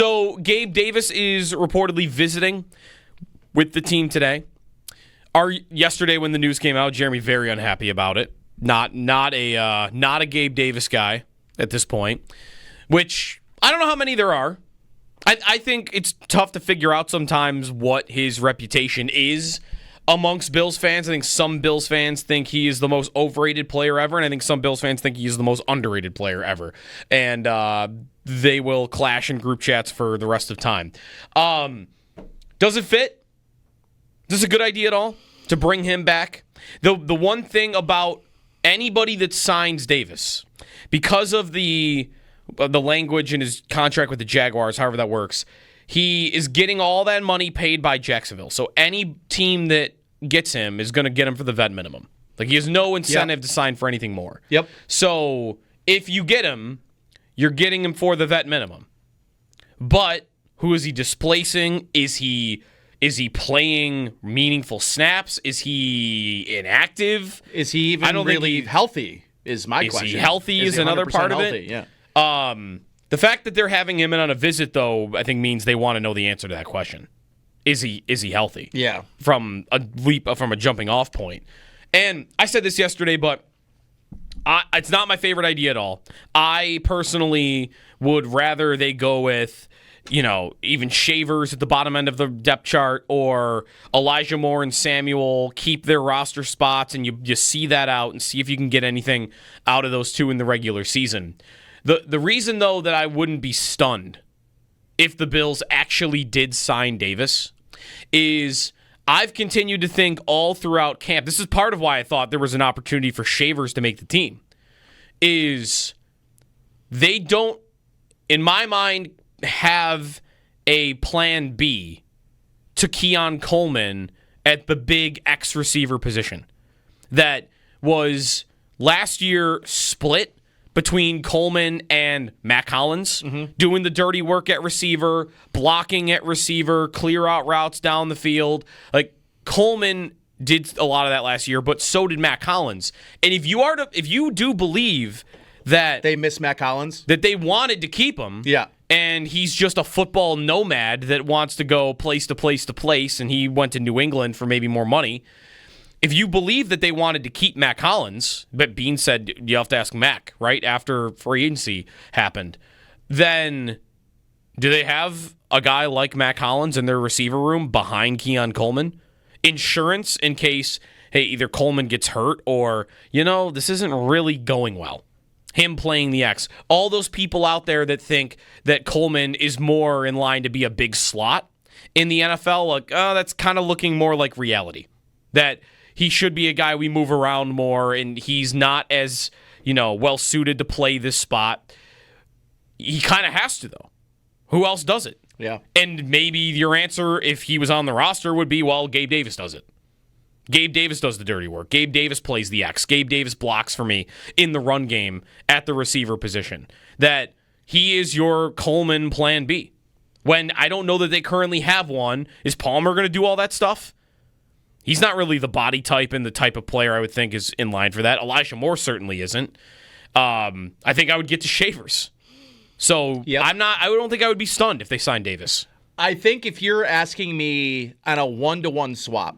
So Gabe Davis is reportedly visiting with the team today. Yesterday when the news came out, Jeremy very unhappy about it. Not a Gabe Davis guy at this point, which I don't know how many there are. I think it's tough to figure out sometimes what his reputation is amongst Bills fans. I think some Bills fans think he is the most overrated player ever, and I think some Bills fans think he is the most underrated player ever. And they will clash in group chats for the rest of time. Does it fit? Is this a good idea at all to bring him back? The one thing about anybody that signs Davis, because of the language in his contract with the Jaguars, however that works, he is getting all that money paid by Jacksonville. So any team that gets him is going to get him for the vet minimum. Like, he has no incentive to sign for anything more. Yep. So if you get him, you're getting him for the vet minimum. But who is he displacing? Is he playing meaningful snaps? Is he inactive? Is he even really healthy is my question. Is he healthy is another part of it? Yeah. The fact that they're having him in on a visit, though, I think means they want to know the answer to that question. Is he healthy? Yeah. From a jumping off point. And I said this yesterday, but it's not my favorite idea at all. I personally would rather they go with, even Shavers at the bottom end of the depth chart, or Elijah Moore and Samuel keep their roster spots, and you see that out and see if you can get anything out of those two in the regular season. The reason, though, that I wouldn't be stunned if the Bills actually did sign Davis is I've continued to think all throughout camp, this is part of why I thought there was an opportunity for Shavers to make the team, is they don't, in my mind, have a plan B to Keon Coleman at the big X receiver position that was last year split between Coleman and Mack Hollins, doing the dirty work at receiver, blocking at receiver, clear out routes down the field. Like, Coleman did a lot of that last year, but so did Mack Hollins. And if you do believe that they miss Mack Hollins, that they wanted to keep him, and he's just a football nomad that wants to go place to place to place, and he went to New England for maybe more money. If you believe that they wanted to keep Mack Hollins, but Bean said you have to ask Mack, right, after free agency happened, then do they have a guy like Mack Hollins in their receiver room behind Keon Coleman? Insurance in case, hey, either Coleman gets hurt or, this isn't really going well. Him playing the X. All those people out there that think that Coleman is more in line to be a big slot in the NFL, that's kind of looking more like reality. That he should be a guy we move around more, and he's not as, well-suited to play this spot. He kind of has to, though. Who else does it? Yeah. And maybe your answer, if he was on the roster, would be, well, Gabe Davis does it. Gabe Davis does the dirty work. Gabe Davis plays the X. Gabe Davis blocks for me in the run game at the receiver position. That he is your Coleman plan B. When I don't know that they currently have one, is Palmer going to do all that stuff? He's not really the body type and the type of player I would think is in line for that. Elijah Moore certainly isn't. I think I would get to Shavers. So I don't think I would be stunned if they signed Davis. I think if you're asking me on a one-to-one swap,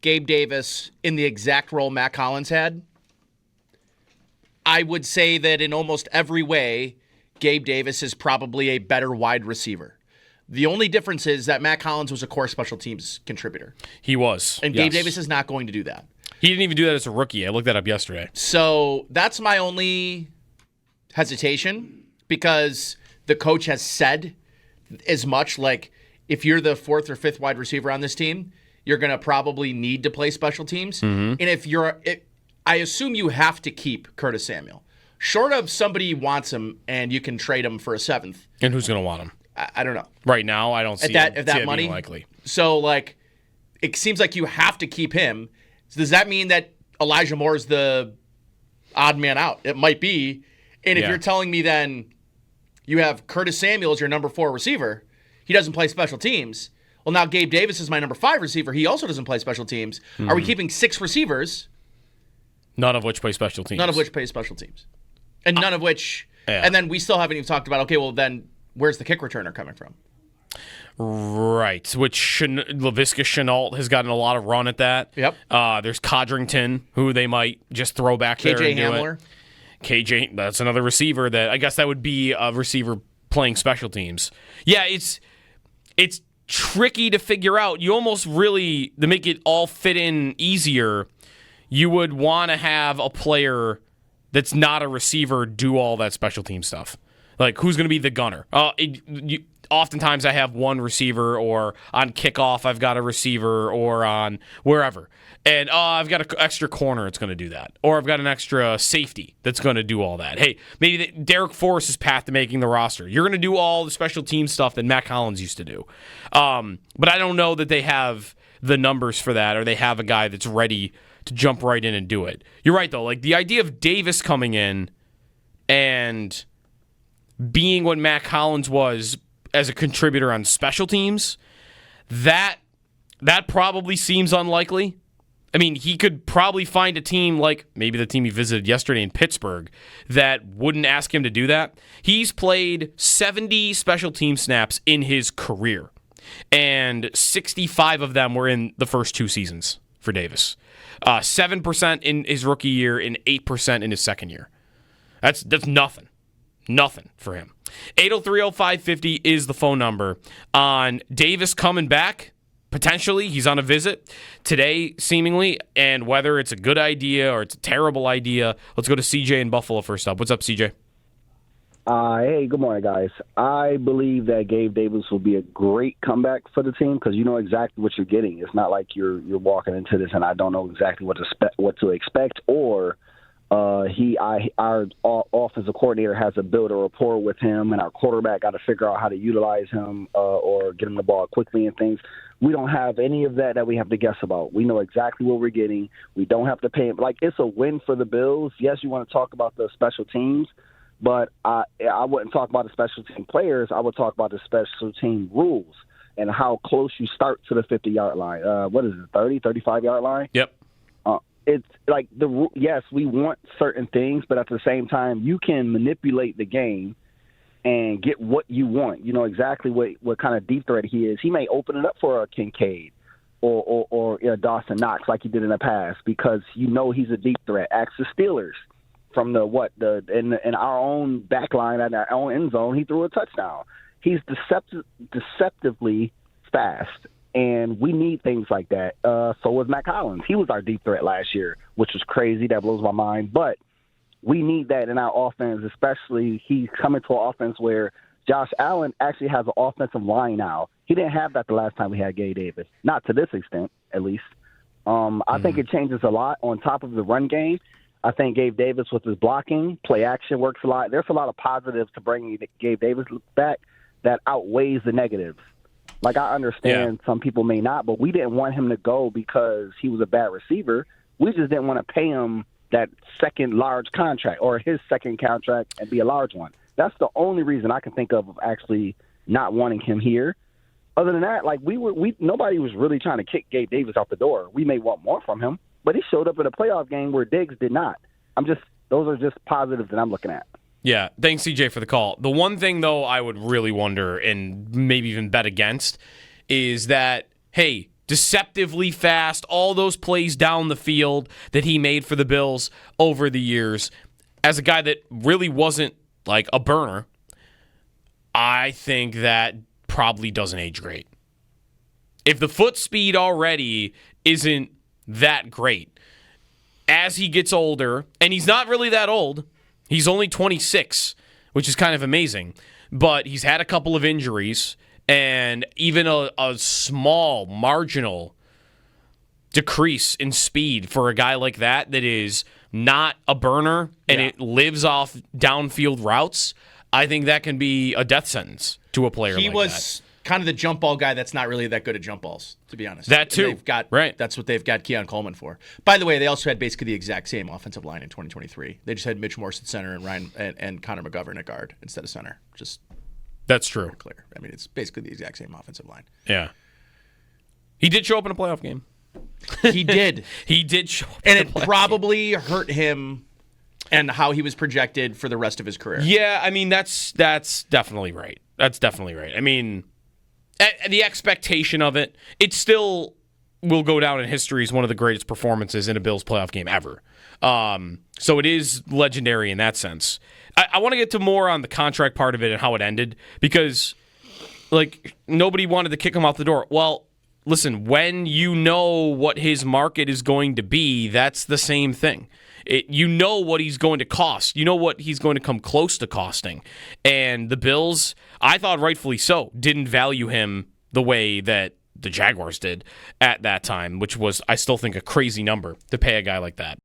Gabe Davis in the exact role Mack Hollins had, I would say that in almost every way, Gabe Davis is probably a better wide receiver. The only difference is that Mack Hollins was a core special teams contributor. He was. And Gabe Davis is not going to do that. He didn't even do that as a rookie. I looked that up yesterday. So that's my only hesitation, because the coach has said as much, like, if you're the fourth or fifth wide receiver on this team, you're going to probably need to play special teams. And I assume you have to keep Curtis Samuel. Short of somebody wants him and you can trade him for a seventh. And who's going to want him? I don't know. Right now, I don't see that money being likely. So, it seems like you have to keep him. So does that mean that Elijah Moore is the odd man out? It might be. And if you're telling me then you have Curtis Samuel as your number 4 receiver, he doesn't play special teams. Well, now Gabe Davis is my number 5 receiver. He also doesn't play special teams. Are we keeping 6 receivers? None of which play special teams. None of which play special teams. And none of which... Yeah. And then we still haven't even talked about, okay, well, then where's the kick returner coming from? Right, which Laviska Shenault has gotten a lot of run at that. Yep. There's Codrington, who they might just throw back there KJ and do Hamler. it. KJ, that's another receiver that I guess that would be a receiver playing special teams. Yeah, it's tricky to figure out. You almost really, to make it all fit in easier, you would want to have a player that's not a receiver do all that special team stuff. Like, who's going to be the gunner? Oftentimes I have one receiver, or on kickoff I've got a receiver, or on wherever. And I've got an extra corner that's going to do that. Or I've got an extra safety that's going to do all that. Hey, maybe Derek Forrest's path to making the roster. You're going to do all the special team stuff that Mack Hollins used to do. But I don't know that they have the numbers for that, or they have a guy that's ready to jump right in and do it. You're right, though. Like, the idea of Davis coming in and being what Mack Hollins was as a contributor on special teams, that probably seems unlikely. I mean, he could probably find a team like maybe the team he visited yesterday in Pittsburgh that wouldn't ask him to do that. He's played 70 special team snaps in his career, and 65 of them were in the first 2 seasons for Davis. 7% in his rookie year and 8% in his second year. That's nothing. Nothing for him. 803-0550 is the phone number. On Davis coming back, potentially, he's on a visit today, seemingly, and whether it's a good idea or it's a terrible idea, let's go to CJ in Buffalo first up. What's up, CJ? Hey, good morning, guys. I believe that Gabe Davis will be a great comeback for the team because you know exactly what you're getting. It's not like you're walking into this and I don't know exactly what to expect, or our offensive coordinator has to build a rapport with him, and our quarterback got to figure out how to utilize him or get him the ball quickly and things. We don't have any of that we have to guess about. We know exactly what we're getting. We don't have to pay him. Like, it's a win for the Bills. Yes, you want to talk about the special teams, but I wouldn't talk about the special team players. I would talk about the special team rules and how close you start to the 50-yard line. What is it, 30, 35-yard line? Yep. It's like yes, we want certain things, but at the same time, you can manipulate the game and get what you want. You know exactly what kind of deep threat he is. He may open it up for a Kincaid or Dawson Knox like he did in the past because you know he's a deep threat. Ask the Steelers from in our own back line at our own end zone, he threw a touchdown. He's deceptively fast. And we need things like that. So was Mack Hollins. He was our deep threat last year, which was crazy. That blows my mind. But we need that in our offense, especially he's coming to an offense where Josh Allen actually has an offensive line now. He didn't have that the last time we had Gabe Davis, not to this extent, at least. I think it changes a lot on top of the run game. I think Gabe Davis with his blocking, play action works a lot. There's a lot of positives to bringing Gabe Davis back that outweighs the negatives. Like, I understand some people may not, but we didn't want him to go because he was a bad receiver. We just didn't want to pay him that second large contract or his second contract and be a large one. That's the only reason I can think of actually not wanting him here. Other than that, like nobody was really trying to kick Gabe Davis out the door. We may want more from him, but he showed up in a playoff game where Diggs did not. Those are just positives that I'm looking at. Yeah, thanks, CJ, for the call. The one thing, though, I would really wonder and maybe even bet against is that, hey, deceptively fast, all those plays down the field that he made for the Bills over the years, as a guy that really wasn't like a burner, I think that probably doesn't age great. If the foot speed already isn't that great, as he gets older, and he's not really that old, he's only 26, which is kind of amazing. But he's had a couple of injuries, and even a small, marginal decrease in speed for a guy like that is not a burner and it lives off downfield routes, I think that can be a death sentence to a player like that. He was kind of the jump ball guy that's not really that good at jump balls, to be honest. That too. That's what they've got Keon Coleman for. By the way, they also had basically the exact same offensive line in 2023. They just had Mitch Morse at center and Ryan and Connor McGovern at guard instead of center. That's true. Clear. I mean, it's basically the exact same offensive line. Yeah. He did show up in a playoff game. He did. He did show up. And it probably hurt him and how he was projected for the rest of his career. Yeah, I mean, that's definitely right. That's definitely right. I mean, the expectation of it still will go down in history as one of the greatest performances in a Bills playoff game ever. So it is legendary in that sense. I want to get to more on the contract part of it and how it ended because, nobody wanted to kick him out the door. Well, listen, when you know what his market is going to be, that's the same thing. You know what he's going to cost. You know what he's going to come close to costing. And the Bills, I thought rightfully so, didn't value him the way that the Jaguars did at that time, which was, I still think, a crazy number to pay a guy like that.